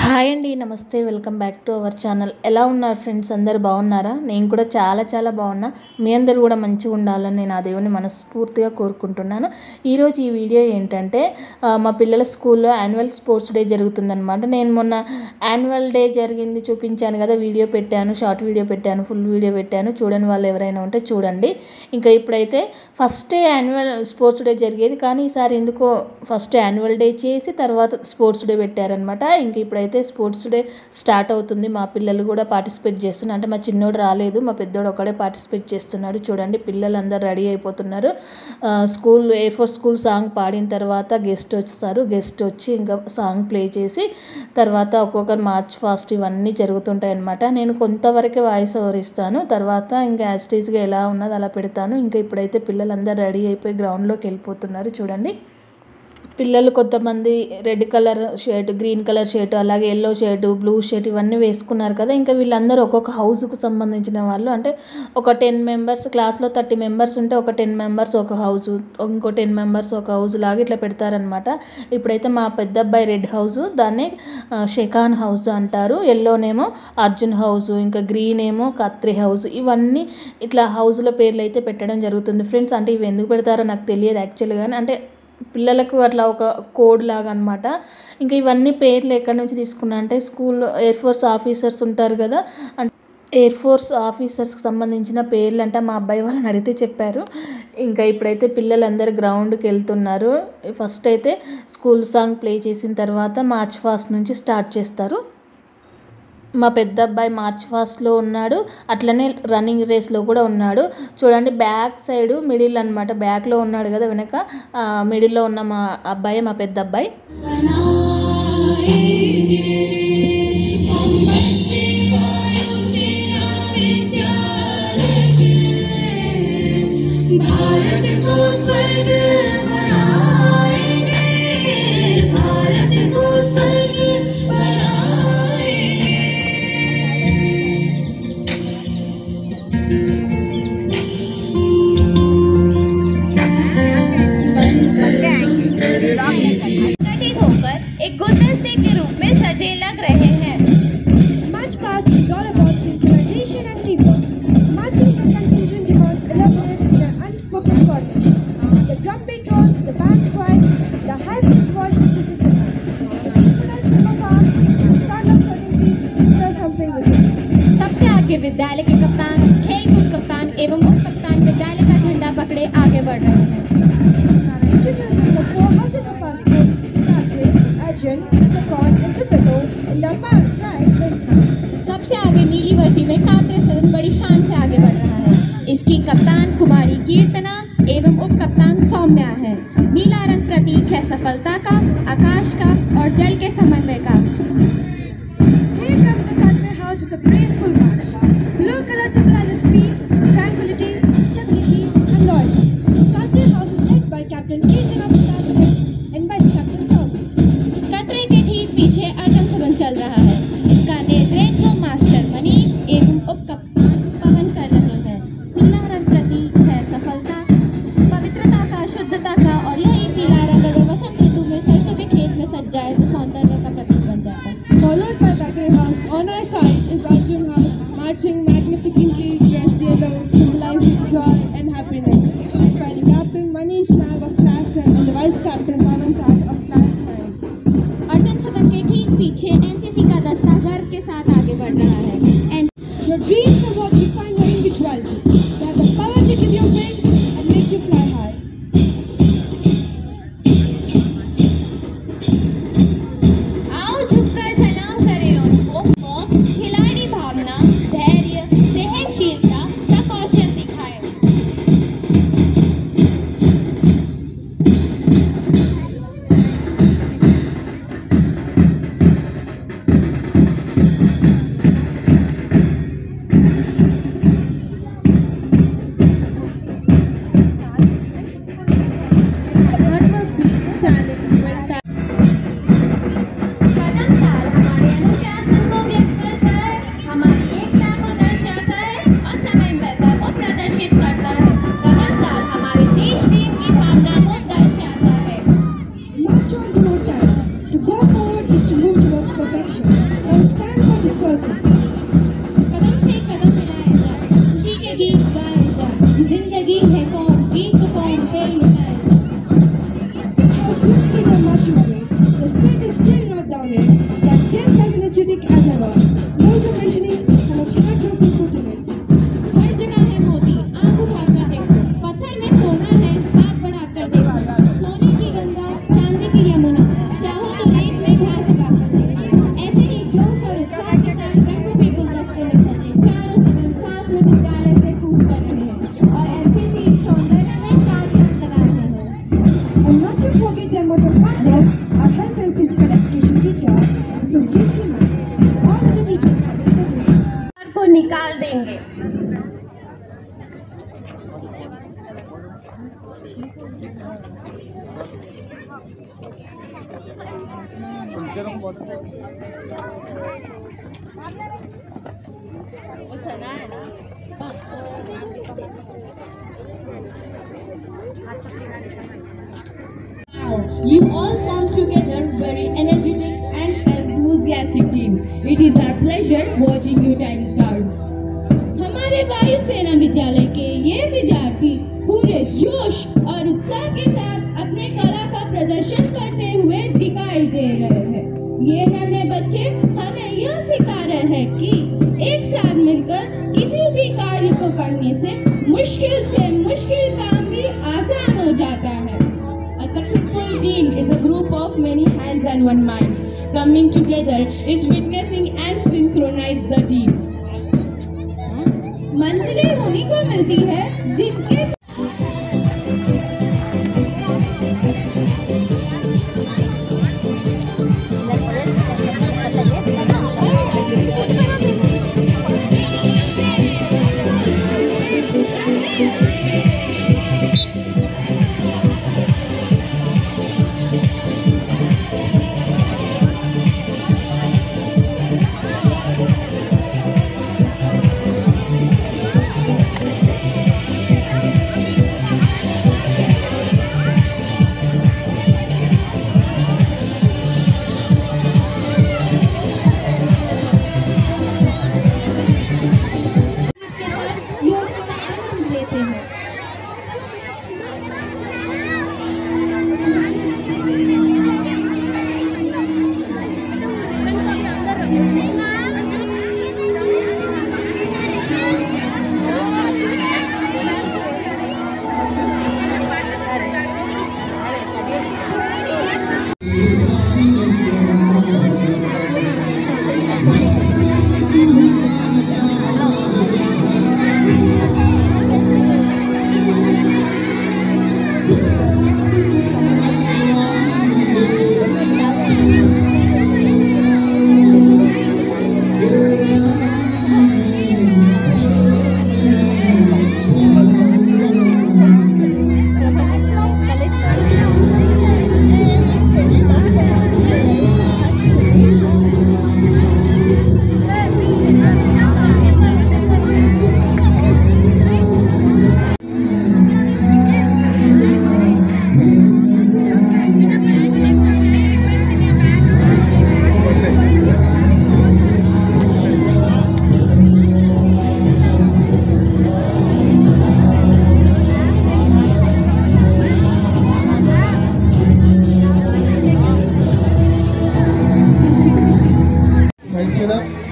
Hi అండి. నమస్తే. Welcome back to our channel. ఎలా ఉన్నారు ఫ్రెండ్స్? అందరూ బాగున్నారా? నేను కూడా చాలా బాగున్నా. మీ అందరూ కూడా మంచిగా ఉండాలని నేను ఆ దేవుని మనస్ఫూర్తిగా కోరుకుంటున్నాను. ఈరోజు ఈ వీడియో ఏంటంటే మా పిల్లల స్కూల్లో యాన్యువల్ స్పోర్ట్స్ డే జరుగుతుందనమాట. నేను మొన్న యాన్యువల్ డే జరిగింది చూపించాను కదా, వీడియో పెట్టాను, షార్ట్ వీడియో పెట్టాను, ఫుల్ వీడియో పెట్టాను. చూడని వాళ్ళు ఎవరైనా ఉంటే చూడండి. ఇంకా ఇప్పుడైతే ఫస్ట్ యాన్యువల్ స్పోర్ట్స్ డే జరిగేది, కానీ ఈసారి ఎందుకో ఫస్ట్ యాన్యువల్ డే చేసి తర్వాత స్పోర్ట్స్ డే పెట్టారనమాట. ఇంక ఇప్పుడైతే స్పోర్ట్స్ డే స్టార్ట్ అవుతుంది. మా పిల్లలు కూడా పార్టిసిపేట్ చేస్తున్నారు. అంటే మా చిన్నోడు రాలేదు, మా పెద్దోడు ఒకడే పార్టిసిపేట్ చేస్తున్నాడు. చూడండి, పిల్లలందరూ రెడీ అయిపోతున్నారు. School air force school song పాడిన తర్వాత గెస్ట్ వస్తారు. గెస్ట్ వచ్చి ఇంకా సాంగ్ ప్లే చేసి తర్వాత ఒక్కొక్కరు మార్చ్ ఫాస్ట్ ఇవన్నీ జరుగుతుంటాయి అన్నమాట. నేను కొంతవరకే వాయిస్ ఓవర్ ఇస్తాను, తర్వాత ఇంకా యాజ్ ఇట్ ఈస్గా ఎలా ఉన్నది అలా పెడతాను. ఇంకా ఇప్పుడైతే పిల్లలందరూ రెడీ అయిపోయి గ్రౌండ్లోకి వెళ్ళిపోతున్నారు. చూడండి, పిల్లలు కొంతమంది red colour shirt, green colour shirt, అలాగే ఎల్లో షర్ట్, బ్లూ షర్ట్ ఇవన్నీ వేసుకున్నారు కదా. ఇంకా వీళ్ళందరూ ఒక్కొక్క హౌస్కు సంబంధించిన వాళ్ళు. అంటే ఒక 10 మెంబర్స్, క్లాస్లో 30 మెంబర్స్ ఉంటే ఒక 10 మెంబర్స్ ఒక హౌస్, ఇంకో 10 మెంబర్స్ ఒక హౌస్ లాగా ఇట్లా పెడతారనమాట. ఇప్పుడైతే మా పెద్ద అబ్బాయి రెడ్ హౌస్, దాన్ని షెకాన్ హౌస్ అంటారు. ఎల్లోనేమో అర్జున్ హౌస్, ఇంకా గ్రీన్ ఏమో కత్రి హౌస్. ఇవన్నీ ఇట్లా హౌస్ల పేర్లు అయితే పెట్టడం జరుగుతుంది ఫ్రెండ్స్. అంటే ఇవి ఎందుకు పెడతారో నాకు తెలియదు యాక్చువల్గా, అంటే పిల్లలకు అట్లా ఒక కోడ్ లాగా అనమాట. ఇంకా ఇవన్నీ పేర్లు ఎక్కడి నుంచి తీసుకున్నా అంటే స్కూల్లో ఎయిర్ ఫోర్స్ ఆఫీసర్స్ ఉంటారు కదా, అంటే ఎయిర్ ఫోర్స్ ఆఫీసర్స్కి సంబంధించిన పేర్లు అంటే మా అబ్బాయి వాళ్ళని అడిగితే చెప్పారు. ఇంకా ఇప్పుడైతే పిల్లలందరూ గ్రౌండ్కి వెళ్తున్నారు. ఫస్ట్ అయితే స్కూల్ సాంగ్ ప్లే చేసిన తర్వాత మార్చ్ ఫాస్ట్ నుంచి స్టార్ట్ చేస్తారు. మా పెద్ద అబ్బాయి మార్చ్ ఫాస్ట్లో ఉన్నాడు, అట్లనే రన్నింగ్ రేస్లో కూడా ఉన్నాడు. చూడండి, బ్యాక్ సైడ్ మిడిల్ అనమాట, బ్యాక్లో ఉన్నాడు కదా వెనక, మిడిల్లో ఉన్న మా అబ్బాయి మా పెద్ద అబ్బాయి. एक गुलदस्ते के रूप में सजे लग रहे हैं. March past is all about synchronization and teamwork. Marching in confusion demands alertness and an unspoken coordination. The drum beat rolls, the band strikes, the high-pitched voice to synchronize. The synchronized flip of arms, the sound of certainty stirs something within. सबसे आगे विद्यालय के कप्तान, खेलकूद कप्तान एवं उप कप्तान विद्यालय का झंडा पकड़े आगे बढ़ रहे हैं. Introducing the four houses of our school, Katri, Arjun, Sakon and Suprato, and the band right center. सबसे आगे नीली वर्दी में कात्रे सदन बड़ी शान से आगे बढ़ रहा है. इसकी कप्तान कुमारी कीर्तना एवं उप कप्तान सौम्या है. नीला रंग प्रतीक है सफलता का, आकाश का और जल के समन्वय का. Here comes the Katri house with a graceful march. Blue color symbolizes peace, tranquility, stability and loyalty. Katri house is led by Captain Kirtan of class 10 and Vice Captain Soumya. कतरे के ठीक पीछे अर्जुन सदन चल रहा है. इसका नेतृत्व मास्टर मनीष एवं उप कप्तान पवन कर रहे हैं. नीला रंग प्रतीक है सफलता, पवित्रता का, शुद्धता का, और यही पीला रंग अगर वसंत ऋतु में सरसों के खेत में सज जाए तो सौंदर्य का प्रतीक बन जाता है. Followed by Thackeray House, on our side is Arjun House, marching magnificently dressed yellow, symbolizing joy and happiness, led by the Captain Manish Nag of Class 10 and the Vice Captain Pavan Sag of Class 9. Arjun सदन के ठीक पीछे NCC का दस्ता गर्व के साथ आगे बढ़ रहा है. Your dreams are what define your individuality. They have the power to give you wings and make you fly high. आओ झुककर सलाम करें उनको और खिलाड़ी भावना, धैर्य, सहनशीलता का कौशल दिखाएं. Mrs. Jeshima. All of the teachers have been put को निकाल देंगे। You all come together very energetic and enthusiastic team. It is our pleasure watching you tiny stars. हमारे वायुसेना विद्यालय के ये विद्यार्थी पूरे जोश और उत्साह के साथ अपने कला का प्रदर्शन करते हुए दिखाई दे रहे हैं। ये नन्हे बच्चे हमें यह सिखा रहे हैं कि एक साथ मिलकर किसी भी कार्य को करने से मुश्किल काम भी आसान हो जाता है। A successful team is a group of many hands and one mind. Coming together is witnessing and synchronize the team. मंजिलें उन्हीं को मिलती है जिनके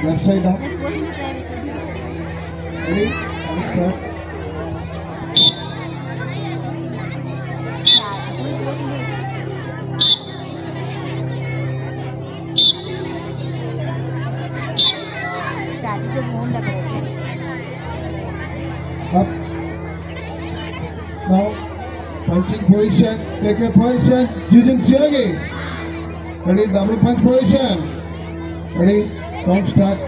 left side up. Ready? Start. Up. Now, punching position. Take a position. Using Siagi. Ready? Double punch position. Ready? Count start.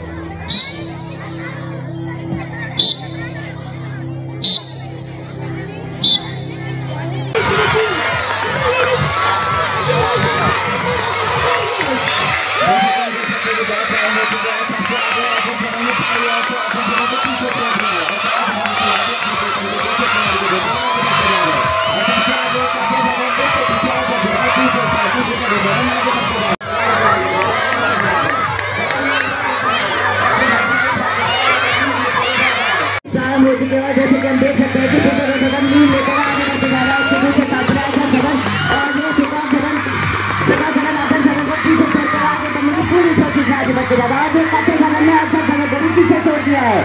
जैसे कि हम देख सकते हैं कि सदन नील लेकर आगे बढ़ते जा रहा है। शुरू से काफला है सदन और ये सदन आकर सदन को पीछे छोड़कर आगे बढ़ने की पूरी कोशिश में आगे बढ़ते जा रहा है। और देखते सदन ने अच्छा सदन को भी पीछे छोड़ दिया है।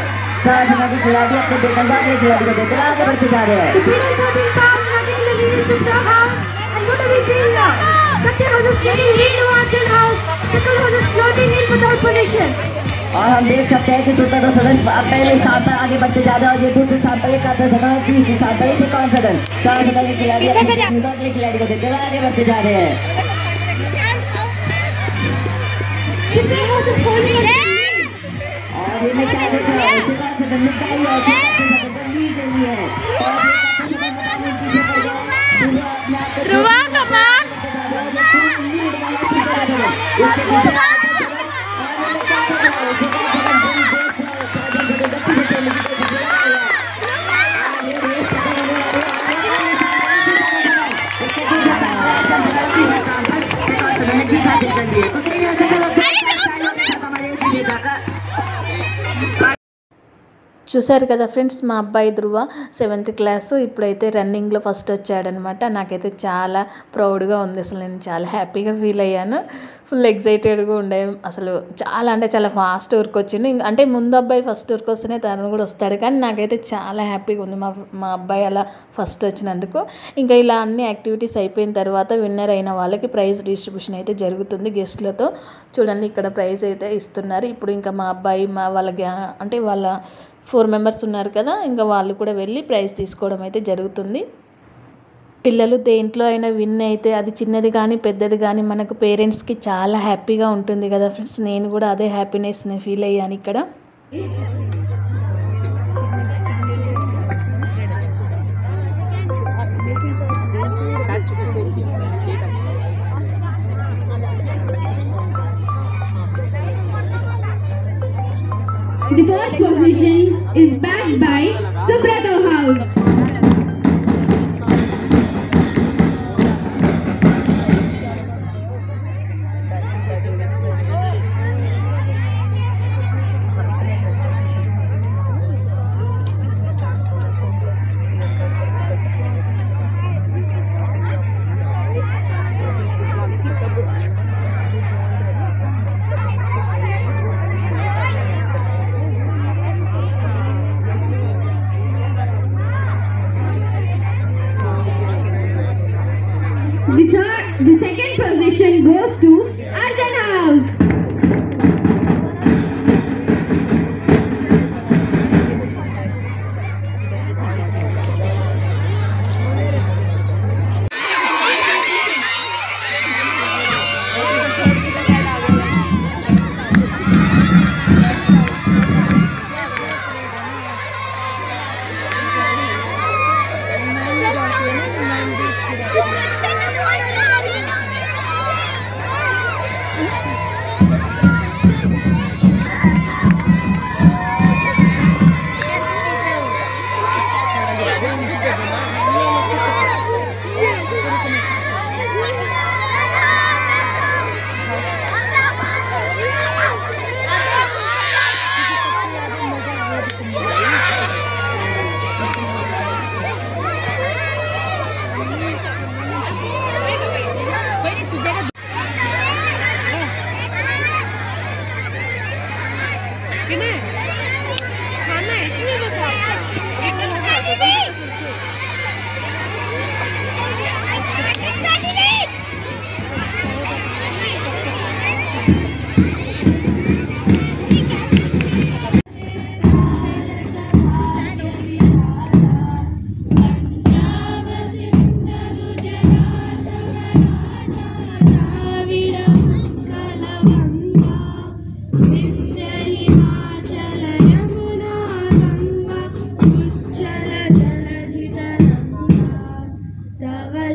सदन के खिलाड़ी अपने बेतनबाज एक खिलाड़ी को देखकर आगे बढ़ते जा रहे हैं। The pedals have been passed and taken the leaders to the house. And what are we seeing now? Captain House is taking lead over Arjun House. Second House is closing in without position. और हम देख सकते हैं कि टूटा तो सदन पहले स्थान पर आगे बढ़ते जा रहे हैं और ये दूसरे स्थान पर एक आता सदन तीसरे स्थान पर एक कौन सदन चार सदन के खिलाड़ी अपने खिलाड़ी को देखते हुए आगे बढ़ते जा रहे हैं। Shifting सेकंड मिठाई और 50 सेकंड ली के लिए और 50 सेकंड बताने पीछे पड़ गए ध्रुवा कमान చూసారు కదా ఫ్రెండ్స్, మా అబ్బాయి ధ్రువ 7th క్లాస్ ఇప్పుడైతే రన్నింగ్లో ఫస్ట్ వచ్చాడనమాట. నాకైతే చాలా ప్రౌడ్గా ఉంది. అసలు నేను చాలా హ్యాపీగా ఫీల్ అయ్యాను. ఫుల్ ఎగ్జైటెడ్గా ఉండే. అసలు చాలా అంటే చాలా ఫాస్ట్ వర్క్ వచ్చింది. అంటే ముందు అబ్బాయి ఫస్ట్ వర్క్ వస్తేనే తను కూడా వస్తాడు, కానీ నాకైతే చాలా హ్యాపీగా ఉంది మా అబ్బాయి అలా ఫస్ట్ వచ్చినందుకు. ఇంకా ఇలా అన్ని యాక్టివిటీస్ అయిపోయిన తర్వాత విన్నర్ అయిన వాళ్ళకి ప్రైజ్ డిస్ట్రిబ్యూషన్ అయితే జరుగుతుంది గెస్ట్లతో. చూడండి ఇక్కడ ప్రైజ్ అయితే ఇస్తున్నారు. ఇప్పుడు ఇంకా మా అబ్బాయి అంటే వాళ్ళ 4 మెంబర్స్ ఉన్నారు కదా, ఇంకా వాళ్ళు కూడా వెళ్ళి ప్రైజ్ తీసుకోవడం అయితే జరుగుతుంది. పిల్లలు దేంట్లో అయినా విన్ అయితే అది చిన్నది కానీ పెద్దది కానీ మనకు పేరెంట్స్కి చాలా హ్యాపీగా ఉంటుంది కదా ఫ్రెండ్స్. నేను కూడా అదే హ్యాపీనెస్ని ఫీల్ అయ్యాను ఇక్కడ. The first position is backed by Subrato House. The second position goes to Arjun House.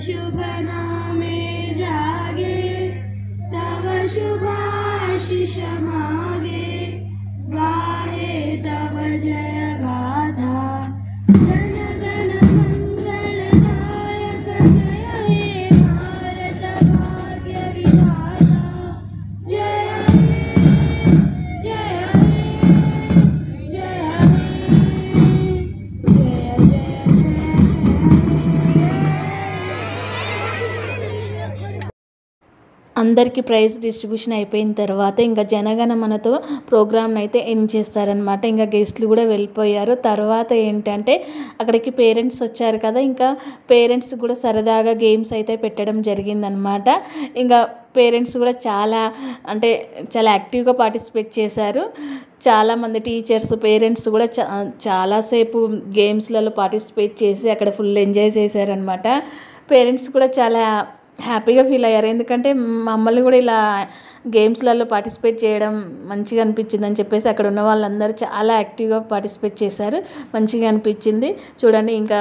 शुभ नामे जागे तव शुभाशिष मागे गाहे तव जय गाथा जन गण मंगलदायक जय हे भारत भाग्य विधाता जय हे जय हे जय हे जय जय जय అందరికీ ప్రైజ్ డిస్ట్రిబ్యూషన్ అయిపోయిన తర్వాత ఇంకా జనగణమనతో ప్రోగ్రామ్ని అయితే ఎండ్ చేస్తారనమాట. ఇంకా గెస్ట్లు కూడా వెళ్ళిపోయారు. తర్వాత ఏంటంటే అక్కడికి పేరెంట్స్ వచ్చారు కదా, ఇంకా పేరెంట్స్ కూడా సరదాగా గేమ్స్ అయితే పెట్టడం జరిగిందనమాట. ఇంకా పేరెంట్స్ కూడా చాలా యాక్టివ్గా పార్టిసిపేట్ చేశారు. చాలామంది టీచర్స్ పేరెంట్స్ కూడా చాలాసేపు గేమ్స్లలో పార్టిసిపేట్ చేసి అక్కడ ఫుల్ ఎంజాయ్ చేశారనమాట. పేరెంట్స్ కూడా చాలా హ్యాపీగా ఫీల్ అయ్యారు. ఎందుకంటే మమ్మల్ని కూడా ఇలా గేమ్స్లలో పార్టిసిపేట్ చేయడం మంచిగా అనిపించింది అని చెప్పేసి అక్కడ ఉన్న వాళ్ళందరూ చాలా యాక్టివ్గా పార్టిసిపేట్ చేశారు. మంచిగా అనిపించింది. చూడండి, ఇంకా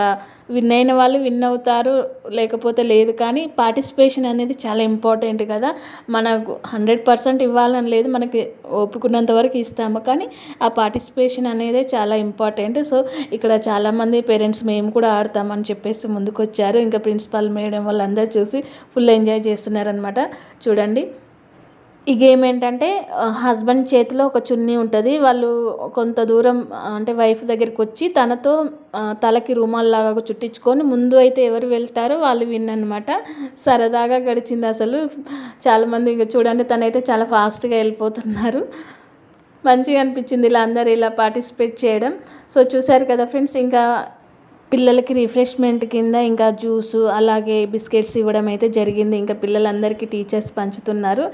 విన్ అయిన వాళ్ళు విన్ అవుతారు, లేకపోతే లేదు. కానీ పార్టిసిపేషన్ అనేది చాలా ఇంపార్టెంట్ కదా. మనకు 100% ఇవ్వాలని లేదు, మనకి ఒప్పుకున్నంత వరకు ఇస్తాము. కానీ ఆ పార్టిసిపేషన్ అనేది చాలా ఇంపార్టెంట్. సో ఇక్కడ చాలామంది పేరెంట్స్ మేము కూడా ఆడతామని చెప్పేసి ముందుకు వచ్చారు. ఇంకా ప్రిన్సిపాల్ మేడం వాళ్ళందరూ చూసి ఫుల్ ఎంజాయ్ చేస్తున్నారనమాట. చూడండి, ఈ గేమ్ ఏంటంటే హస్బెండ్ చేతిలో ఒక చున్నీ ఉంటుంది. వాళ్ళు కొంత దూరం అంటే వైఫ్ దగ్గరికి వచ్చి తనతో తలకి రుమాల్లాగా చుట్టించుకొని ముందు అయితే ఎవరు వెళ్తారో వాళ్ళు విన్ అనమాట. సరదాగా గడిచింది అసలు. చాలామంది ఇంకా చూడండి, తనైతే చాలా ఫాస్ట్గా వెళ్ళిపోతున్నారు. మంచిగా అనిపించింది ఇలా అందరూ ఇలా పార్టిసిపేట్ చేయడం. సో చూశారు కదా ఫ్రెండ్స్, ఇంకా పిల్లలకి రిఫ్రెష్మెంట్ కింద ఇంకా జ్యూసు అలాగే బిస్కెట్స్ ఇవ్వడం అయితే జరిగింది. ఇంకా పిల్లలందరికీ టీచర్స్ పంచుతున్నారు.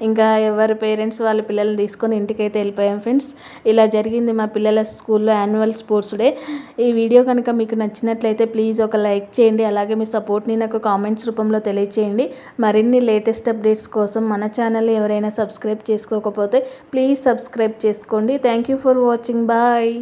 ఇంకా ఎవరి పేరెంట్స్ వాళ్ళ పిల్లల్ని తీసుకొని ఇంటికైతే వెళ్ళిపోయాం ఫ్రెండ్స్. ఇలా జరిగింది మా పిల్లల స్కూల్లో యాన్యువల్ స్పోర్ట్స్ డే. ఈ వీడియో కనుక మీకు నచ్చినట్లయితే ప్లీజ్ ఒక లైక్ చేయండి. అలాగే మీ సపోర్ట్ని నాకు కామెంట్స్ రూపంలో తెలియచేయండి. మరిన్ని లేటెస్ట్ అప్డేట్స్ కోసం మన ఛానల్ ఎవరైనా సబ్స్క్రైబ్ చేసుకోకపోతే ప్లీజ్ సబ్స్క్రైబ్ చేసుకోండి. Thank you for watching. Bye.